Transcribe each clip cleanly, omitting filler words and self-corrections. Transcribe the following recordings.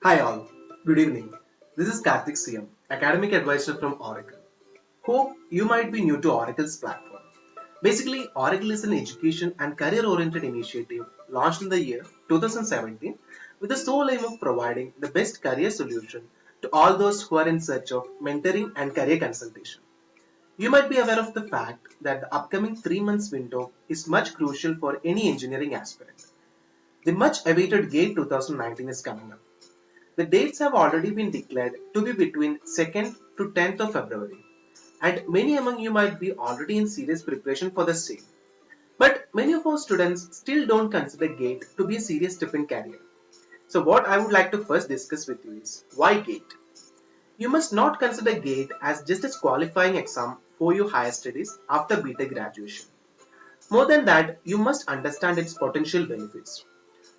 Hi all, good evening. This is Karthik CM, Academic Advisor from Oracle. Hope you might be new to Oracle's platform. Basically, Oracle is an education and career-oriented initiative launched in the year 2017 with the sole aim of providing the best career solution to all those who are in search of mentoring and career consultation. You might be aware of the fact that the upcoming 3 months window is much crucial for any engineering aspirant. The much awaited GATE 2019 is coming up. The dates have already been declared to be between 2nd to 10th of February, and many among you might be already in serious preparation for the same. But many of our students still don't consider GATE to be a serious step in career. So what I would like to first discuss with you is why GATE? You must not consider GATE as just a qualifying exam for your higher studies after BTech graduation. More than that, you must understand its potential benefits.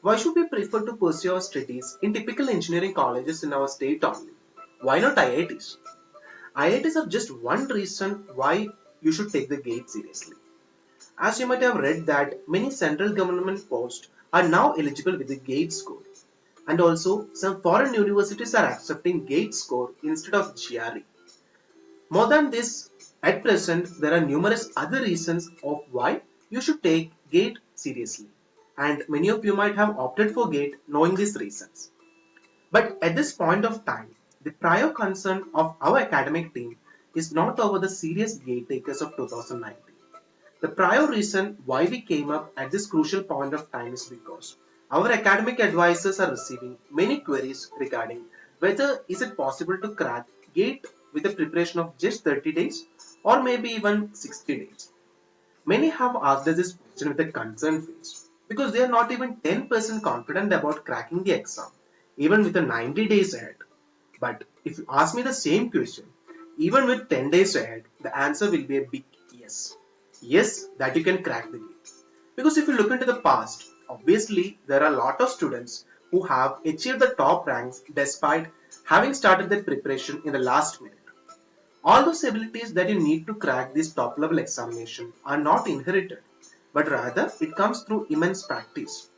Why should we prefer to pursue our studies in typical engineering colleges in our state only? Why not IITs? IITs are just one reason why you should take the GATE seriously. As you might have read that many central government posts are now eligible with the GATE score. And also, some foreign universities are accepting GATE score instead of GRE. More than this, at present, there are numerous other reasons of why you should take GATE seriously. And many of you might have opted for GATE knowing these reasons. But at this point of time, the prior concern of our academic team is not over the serious GATE takers of 2019. The prior reason why we came up at this crucial point of time is because our academic advisors are receiving many queries regarding whether is it possible to crack GATE with a preparation of just 30 days or maybe even 60 days. Many have asked us this question with a concerned face because they are not even 10% confident about cracking the exam, even with a 90 days ahead. But if you ask me the same question, even with 10 days ahead, the answer will be a big yes. Yes, that you can crack the gate. Because if you look into the past, obviously there are a lot of students who have achieved the top ranks despite having started their preparation in the last minute. All those abilities that you need to crack this top level examination are not inherited, but rather it comes through immense practice.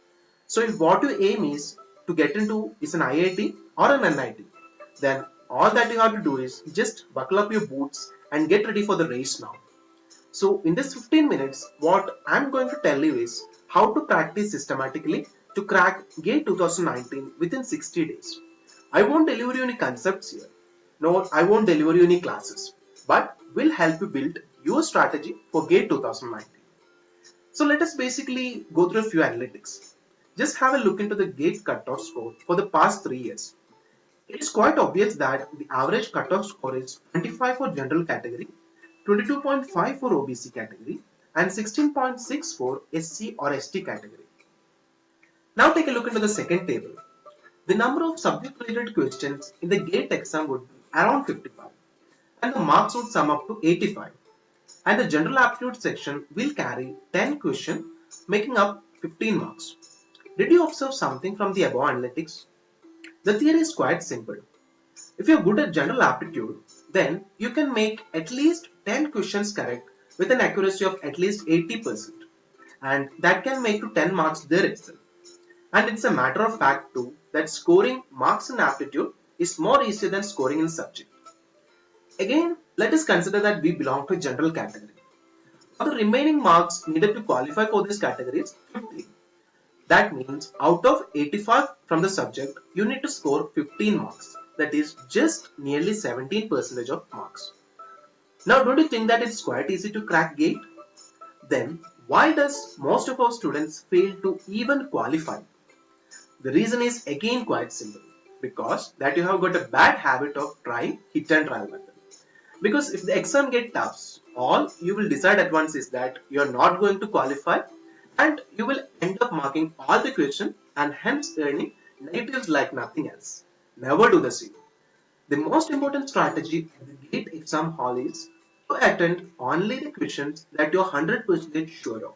So if what your aim is to get into is an IIT or an NIT, then all that you have to do is just buckle up your boots and get ready for the race now. So in this 15 minutes, what I'm going to tell you is how to practice systematically to crack GATE 2019 within 60 days. I won't deliver you any concepts here. No, I won't deliver you any classes, but will help you build your strategy for GATE 2019. So let us basically go through a few analytics. Just have a look into the GATE cutoff score for the past 3 years. It is quite obvious that the average cutoff score is 25 for general category, 22.5 for OBC category, and 16.6 for SC or ST category. Now take a look into the second table. The number of subject related questions in the GATE exam would be around 55 and the marks would sum up to 85. And the general aptitude section will carry 10 questions making up 15 marks. Did you observe something from the above analytics? The theory is quite simple. If you're good at general aptitude, then you can make at least 10 questions correct with an accuracy of at least 80%. And that can make you 10 marks there itself. And it's a matter of fact too that scoring marks in aptitude is more easier than scoring in subject. Again, let us consider that we belong to general category. For the remaining marks needed to qualify for this category is 15. That means out of 85 from the subject, you need to score 15 marks. That is just nearly 17% of marks. Now, don't you think that it's quite easy to crack GATE? Then, why does most of our students fail to even qualify? The reason is again quite simple. Because that you have got a bad habit of trying hit and trial method. Because if the exam gets tough, all you will decide at once is that you are not going to qualify and you will end up marking all the questions and hence earning negatives like nothing else. Never do the same. The most important strategy at the GATE exam hall is to attend only the questions that you are 100% sure of.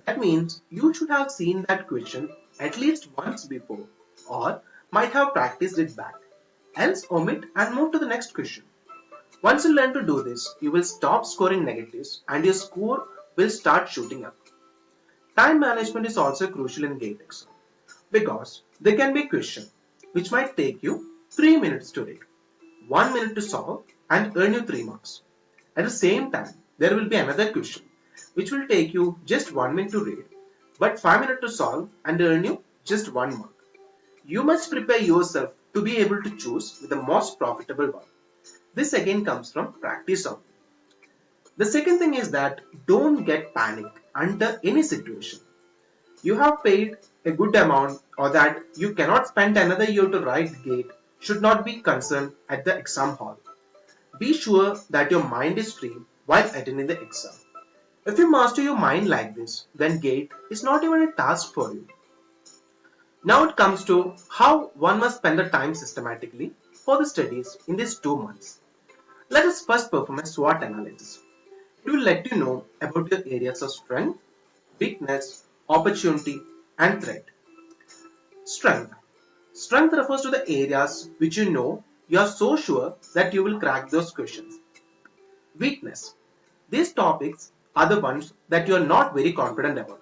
That means you should have seen that question at least once before or might have practiced it back. Else omit and move to the next question. Once you learn to do this, you will stop scoring negatives and your score will start shooting up. Time management is also crucial in GATE exam because there can be a question. which might take you 3 minutes to read, 1 minute to solve and earn you 3 marks. At the same time, there will be another question which will take you just 1 minute to read but 5 minutes to solve and earn you just 1 mark. You must prepare yourself to be able to choose the most profitable one. This again comes from practice only. The second thing is that don't get panic under any situation. You have paid a good amount or that you cannot spend another year to write the gate should not be concerned at the exam hall. Be sure that your mind is free while attending the exam. If you master your mind like this, then gate is not even a task for you. Now it comes to how one must spend the time systematically for the studies in these 2 months. Let us first perform a SWOT analysis. It will let you know about your areas of strength, weakness, opportunity, and threat. Strength. Strength refers to the areas which you are so sure that you will crack those questions. Weakness. These topics are the ones that you are not very confident about.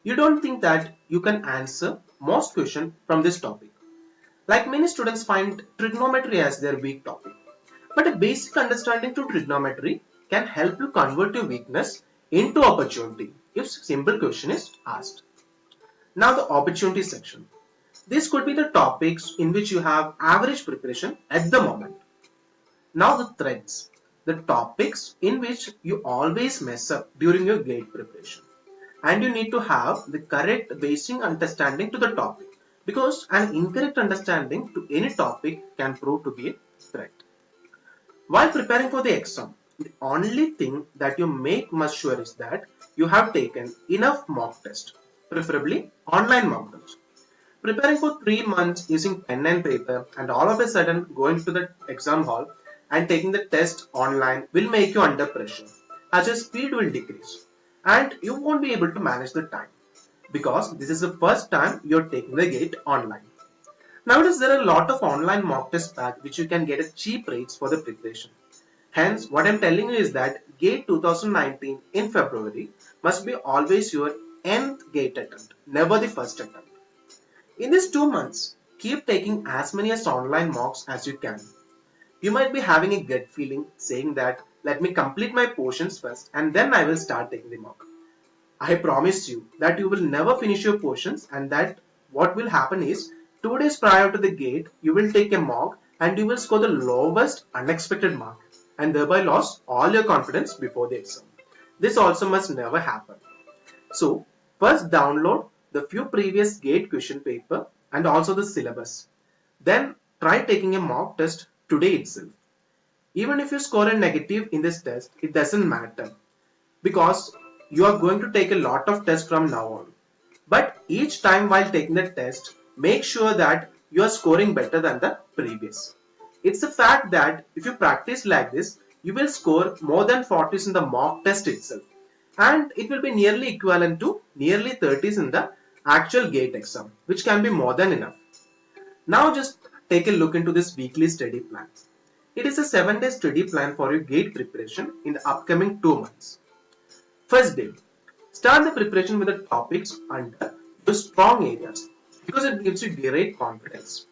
You don't think that you can answer most questions from this topic. Like many students find trigonometry as their weak topic. But a basic understanding to trigonometry can help you convert your weakness into opportunity if simple question is asked. Now the opportunity section. This could be the topics in which you have average preparation at the moment. Now the threats. The topics in which you always mess up during your gate preparation. And you need to have the correct basic understanding to the topic because an incorrect understanding to any topic can prove to be a threat. While preparing for the exam, the only thing that you make must sure is that you have taken enough mock test, preferably online mock test. Preparing for 3 months using pen and paper and all of a sudden going to the exam hall and taking the test online will make you under pressure as your speed will decrease and you won't be able to manage the time because this is the first time you're taking the gate online. Nowadays there are a lot of online mock test pack which you can get at cheap rates for the preparation. Hence what I'm telling you is that gate 2019 in February must be always your nth gate attempt, never the first attempt. In these 2 months, keep taking as many as online mocks as you can. You might be having a gut feeling saying that let me complete my portions first and then I will start taking the mock. I promise you that you will never finish your portions and that what will happen is 2 days prior to the gate you will take a mock and you will score the lowest unexpected mark and thereby lose all your confidence before the exam. This also must never happen. So first download the few previous gate question paper and also the syllabus. Then try taking a mock test today itself. Even if you score a negative in this test, it doesn't matter because you are going to take a lot of tests from now on. But each time while taking the test, make sure that you are scoring better than the previous. It's a fact that if you practice like this, you will score more than 40s in the mock test itself. And it will be nearly equivalent to nearly 30s in the actual gate exam, which can be more than enough. Now just take a look into this weekly study plan. It is a 7-day study plan for your gate preparation in the upcoming 2 months. First day, start the preparation with the topics under your strong areas because it gives you great confidence.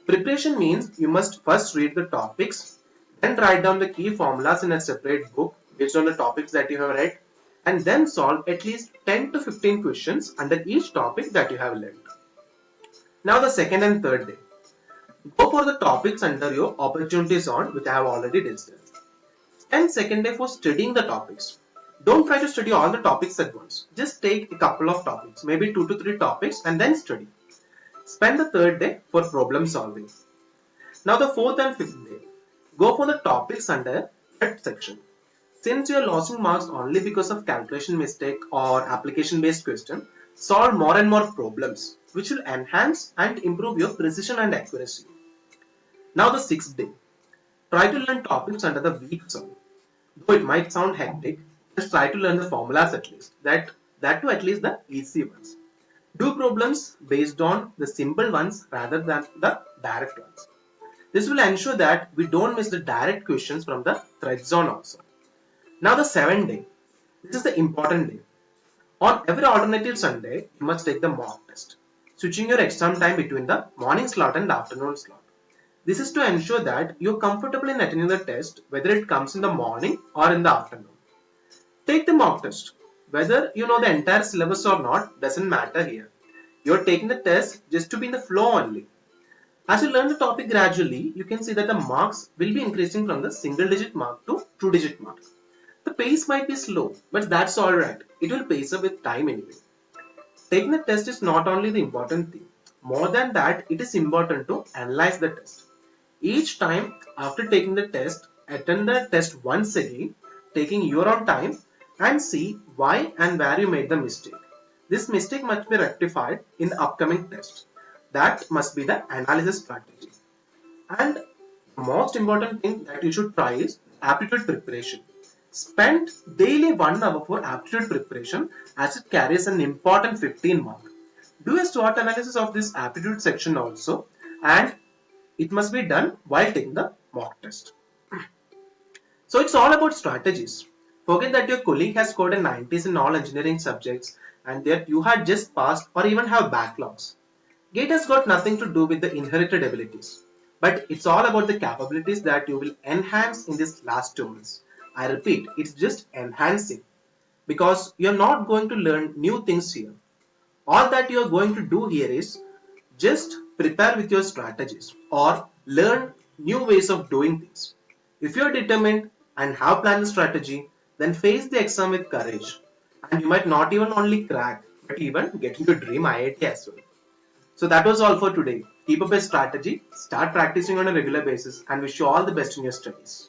Preparation means you must first read the topics, then write down the key formulas in a separate book based on the topics that you have read, and then solve at least 10 to 15 questions under each topic that you have learned. Now the second and third day. Go for the topics under your opportunity zone which I have already discussed. Spend second day for studying the topics. Don't try to study all the topics at once. Just take a couple of topics, maybe 2 to 3 topics and then study. Spend the third day for problem solving. Now the fourth and fifth day. Go for the topics under that section. Since you are losing marks only because of calculation mistake or application based question, solve more and more problems which will enhance and improve your precision and accuracy. Now the sixth day. Try to learn topics under the weak zone. Though it might sound hectic, just try to learn the formulas at least. That too at least the easy ones. Do problems based on the simple ones rather than the direct ones. This will ensure that we don't miss the direct questions from the threat zone also. Now the seventh day. This is the important day. On every alternative Sunday, you must take the mock test. switching your exam time between the morning slot and the afternoon slot. This is to ensure that you're comfortable in attending the test, whether it comes in the morning or in the afternoon. Take the mock test. Whether you know the entire syllabus or not doesn't matter here. You're taking the test just to be in the flow only. As you learn the topic gradually, you can see that the marks will be increasing from the single digit mark to two digit mark. The pace might be slow, but that's alright. It will pace up with time anyway. Taking the test is not only the important thing. More than that, it is important to analyze the test. Each time after taking the test, attend the test once again, taking your own time and see why and where you made the mistake. This mistake must be rectified in the upcoming test. That must be the analysis strategy. And the most important thing that you should try is aptitude preparation. Spend daily 1 hour for aptitude preparation as it carries an important 15 mark. Do a SWOT analysis of this aptitude section also, and it must be done while taking the mock test. So it's all about strategies. Forget that your colleague has scored a 90s in all engineering subjects and that you had just passed or even have backlogs. Gate has got nothing to do with the inherited abilities, but it's all about the capabilities that you will enhance in these last 2 months. I repeat, it's just enhancing because you're not going to learn new things here. All that you're going to do here is just prepare with your strategies or learn new ways of doing things. If you're determined and have planned the strategy, then face the exam with courage. And you might not even only crack, but even get into dream IIT as well. So that was all for today. Keep up a strategy, start practicing on a regular basis, and wish you all the best in your studies.